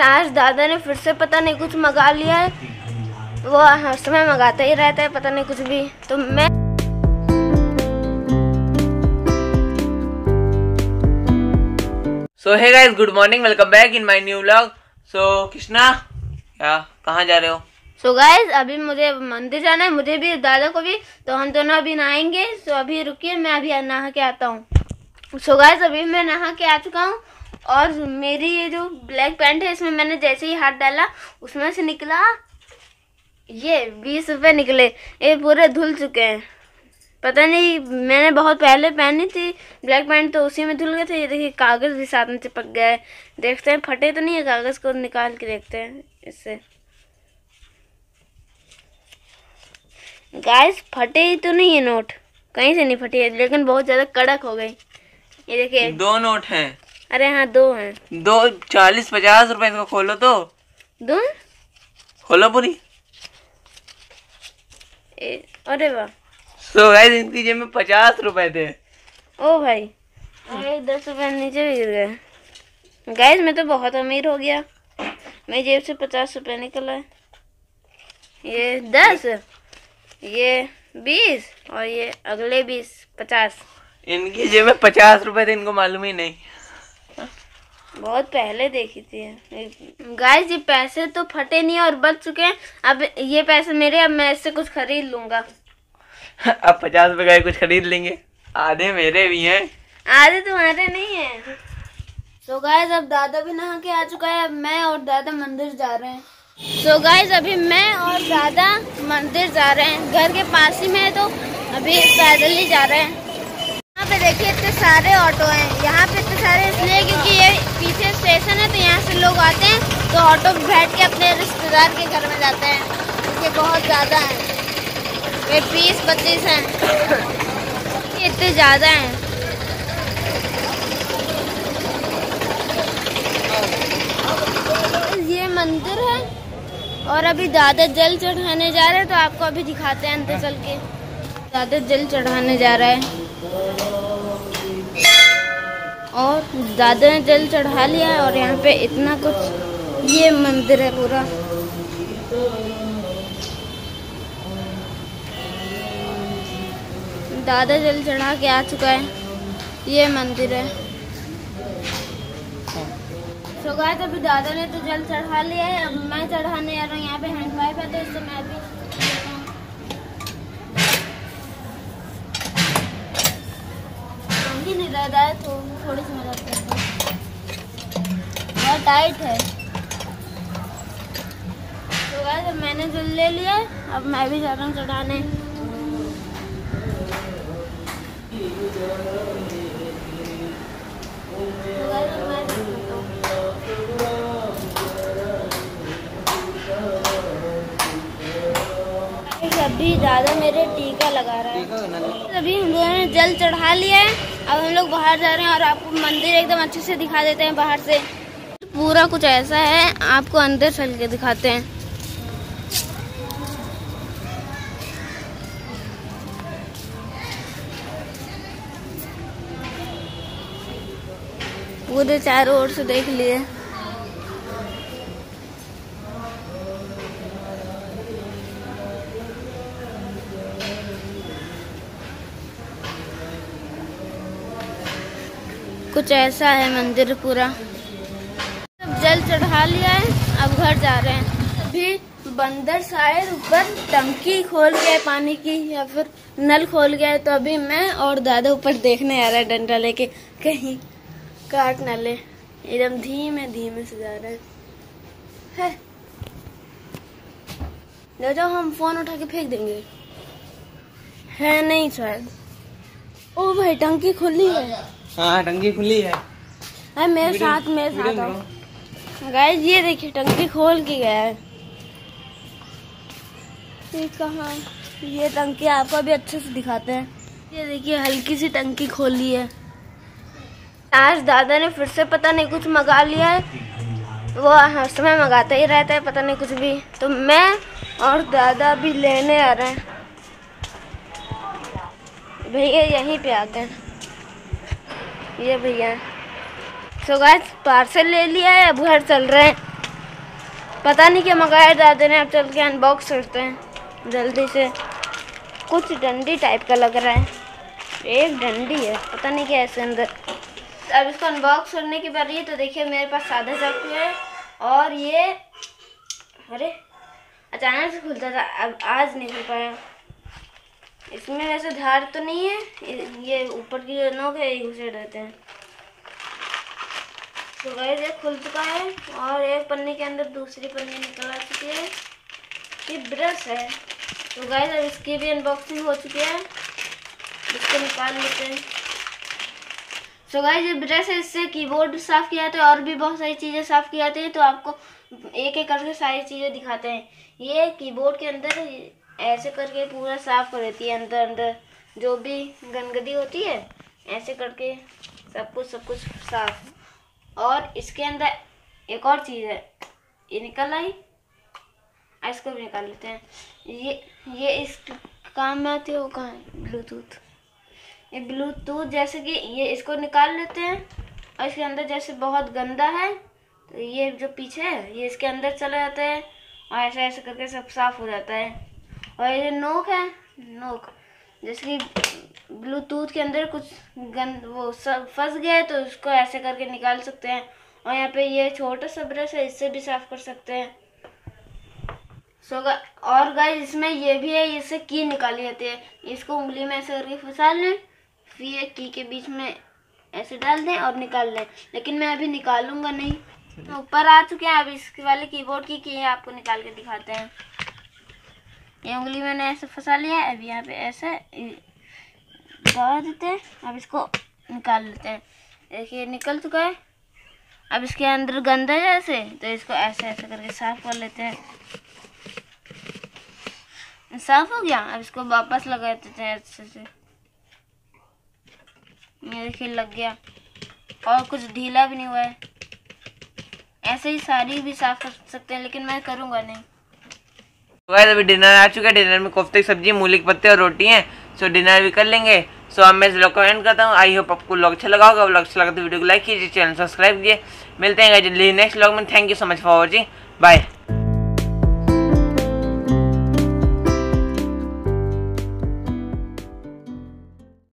आज दादा ने फिर से पता नहीं कुछ मंगा लिया है। वो हर समय मंगाता ही रहता है पता नहीं कुछ भी। तो मैं so hey guys, good morning, welcome back in my new vlog. So Krishna, क्या कहाँ जा रहे हो? सो गाइस, अभी मुझे मंदिर जाना है, मुझे भी दादा को भी। तो हम दोनों अभी नहाएंगे। सो अभी रुकिए, मैं अभी नहा के आता हूँ। सो गाइस, अभी मैं नहा के आ चुका हूँ और मेरी ये जो ब्लैक पैंट है इसमें मैंने जैसे ही हाथ डाला उसमें से निकला ये 20 रुपये निकले। ये पूरे धुल चुके हैं। पता नहीं, मैंने बहुत पहले पहनी थी ब्लैक पैंट तो उसी में धुल गए थे। ये देखिए कागज़ भी साथ में चिपक गया है। देखते हैं फटे तो नहीं है, कागज़ को निकाल के देखते हैं इससे। गाइस, फटे ही तो नहीं है नोट, कहीं से नहीं फटे है, लेकिन बहुत ज़्यादा कड़क हो गई। ये देखिए 2 नोट हैं। अरे हाँ, 2 हैं। 2 40-50 रुपए को खोलो तो। दो खोलो पूरी। अरे वाह। सो गाइस, इनकी जेब में 50 रुपए थे। ओ भाई, 10 रुपये नीचे भी गिर गए। गाइस, मैं तो बहुत अमीर हो गया। मेरी जेब से 50 रुपये निकला है। ये 10, ये 20 और ये अगले 20, 50। इनकी जेब में 50 रुपए थे, इनको मालूम ही नहीं। बहुत पहले देखी थी। गाइस, ये पैसे तो फटे नहीं और बच चुके हैं। अब ये पैसे मेरे, अब मैं इससे कुछ खरीद लूंगा। अब 50 रुपए का कुछ खरीद लेंगे। आधे मेरे भी हैं, आधे तुम्हारे नहीं है। तो गाइस, अब दादा भी नहा के आ चुका है। अब मैं और दादा मंदिर जा रहे हैं। तो गाइस, अभी मैं और दादा मंदिर जा रहे हैं। घर के पास ही में है तो अभी पैदल ही जा रहे हैं। यहाँ पे देखिए इतने सारे ऑटो हैं। यहाँ पे इतने सारे इसलिए क्योंकि ये पीछे स्टेशन है, तो यहाँ से लोग आते हैं तो ऑटो पे बैठ के अपने रिश्तेदार के घर में जाते हैं। ये बहुत ज़्यादा हैं, ये 20-25 हैं। ये इतने ज़्यादा हैं। ये मंदिर है और अभी दादा जल चढ़ाने जा रहे हैं। तो आपको अभी दिखाते हैं अंदर चल के। दादा जल चढ़ाने जा रहा है और दादा ने जल चढ़ा लिया है। और यहाँ पे इतना कुछ, ये मंदिर है पूरा। दादा जल चढ़ा के आ चुका है। ये मंदिर है। तो गाइस, अभी दादा ने तो जल चढ़ा लिया है। अब मैं चढ़ाने जा रहा हूँ। यहाँ पे हैंड वाइप है तो इससे मैं भी नहीं रहता है तो थोड़ी सी मदद करता हूँ। बहुत टाइट है। तो गाइस, अब मैंने जल ले लिया है। अब मैं भी जा रहा हूँ चढ़ाने। तो गाइस, अभी दादा मेरे टीका लगा रहा है। अभी हम लोगों ने जल चढ़ा लिया है। अब हम लोग बाहर जा रहे हैं और आपको मंदिर एकदम अच्छे से दिखा देते हैं बाहर से। पूरा कुछ ऐसा है, आपको अंदर चल के दिखाते हैं। पूरे चारों ओर से देख लिए। कुछ ऐसा है मंदिर पूरा। अब जल चढ़ा लिया है, अब घर जा रहे हैं। अभी बंदर शायद ऊपर टंकी खोल गया है पानी की, या फिर नल खोल गया है। तो अभी मैं और दादा ऊपर देखने आ रहा है डंडा लेके, कहीं काट न ले। एकदम धीमे धीमे से जा रहे हैं। ले जाओ, हम फोन उठा के फेंक देंगे। है नहीं शायद। ओ भाई, टंकी खुली है। हाँ, टंकी खुली है। अरे मेरे साथ आओ। गाइस, ये देखिए टंकी खोल के गया है। ये कहाँ? ये टंकी आपको अभी अच्छे से दिखाते हैं। ये देखिए हल्की सी टंकी खोली है। आज दादा ने फिर से पता नहीं कुछ मंगा लिया है। वो हर समय मंगाता ही रहता है पता नहीं कुछ भी। तो मैं और दादा भी लेने आ रहे हैं। भैया यहीं पे आते हैं। ये भैया। सो गाइस, पार्सल ले लिया है, अब घर चल रहे हैं। पता नहीं क्या मंगाया दादा ने। अब चल के अनबॉक्स करते हैं जल्दी से। कुछ डंडी टाइप का लग रहा है, एक डंडी है, पता नहीं क्या है इसके अंदर। अब इसको अनबॉक्स करने की बारी है। तो देखिए मेरे पास सादा चाकू है और ये, अरे अचानक से खुलता था, अब आज नहीं खुल पाया। इसमें वैसे धार तो नहीं है, ये ऊपर की जो नोक है यही घुसे रहते हैं। तो गाइस ये खुल चुका है और एक पन्नी के अंदर दूसरी पन्नी निकल आ चुकी है। ये ब्रश है। तो गाइस अब इसकी भी अनबॉक्सिंग हो चुकी है, इसको निकाल लेते हैं। तो गाइस ये ब्रश है, इससे कीबोर्ड साफ किया जाता है और भी बहुत सारी चीज़ें साफ की जाती है। तो आपको एक एक करके सारी चीज़ें दिखाते हैं। ये कीबोर्ड के अंदर ऐसे करके पूरा साफ कर देती है, अंदर अंदर जो भी गंदगी होती है ऐसे करके सब कुछ साफ। और इसके अंदर एक और चीज़ है, ये निकल आई, इसको भी निकाल लेते हैं। ये इस काम में आती है, वो कहाँ है, ब्लूटूथ। ये ब्लूटूथ जैसे कि ये इसको निकाल लेते हैं और इसके अंदर जैसे बहुत गंदा है तो ये जो पीछे है ये इसके अंदर चला जाता है और ऐसे ऐसे करके सब साफ हो जाता है। और ये नोक है, नोक जैसे कि ब्लूटूथ के अंदर कुछ गंद वो सब फंस गया है तो उसको ऐसे करके निकाल सकते हैं। और यहाँ पे ये छोटा सा ब्रश है, इससे भी साफ कर सकते हैं। और गाइस इसमें ये भी है, इससे की निकाली जाती है। इसको उंगली में ऐसे करके फंसा लें, फिर ये की के बीच में ऐसे डाल दें और निकाल लें। लेकिन मैं अभी निकालूंगा नहीं। तो ऊपर आ चुके हैं, अब इसके वाले कीबोर्ड की है आपको निकाल के दिखाते हैं। ये उंगली मैंने ऐसे फंसा लिया है, अब यहाँ पे ऐसे दबा देते हैं। अब इसको निकाल लेते हैं, देखिए निकल चुका है। अब इसके अंदर गंदा है जैसे, तो इसको ऐसे ऐसे करके साफ कर लेते हैं। साफ हो गया, अब इसको वापस लगा देते हैं अच्छे से। ये देखिए लग गया और कुछ ढीला भी नहीं हुआ है। ऐसे ही सारी भी साफ कर सकते हैं, लेकिन मैं करूँगा नहीं। तो गाइस अभी डिनर आ चुका है। डिनर में कोफ्ते की सब्जी, मूली के पत्ते और रोटी हैं। सो डिनर भी कर लेंगे। सो अब मैं इस व्लॉग को एंड करता हूँ। आई होप आपको व्लॉग अच्छा लगा होगा। व्लॉग अच्छा लगा तो वीडियो को लाइक कीजिए, चैनल सब्सक्राइब कीजिए। मिलते हैं जल्दी नेक्स्ट व्लॉग में। Thank you so much for watching, bye.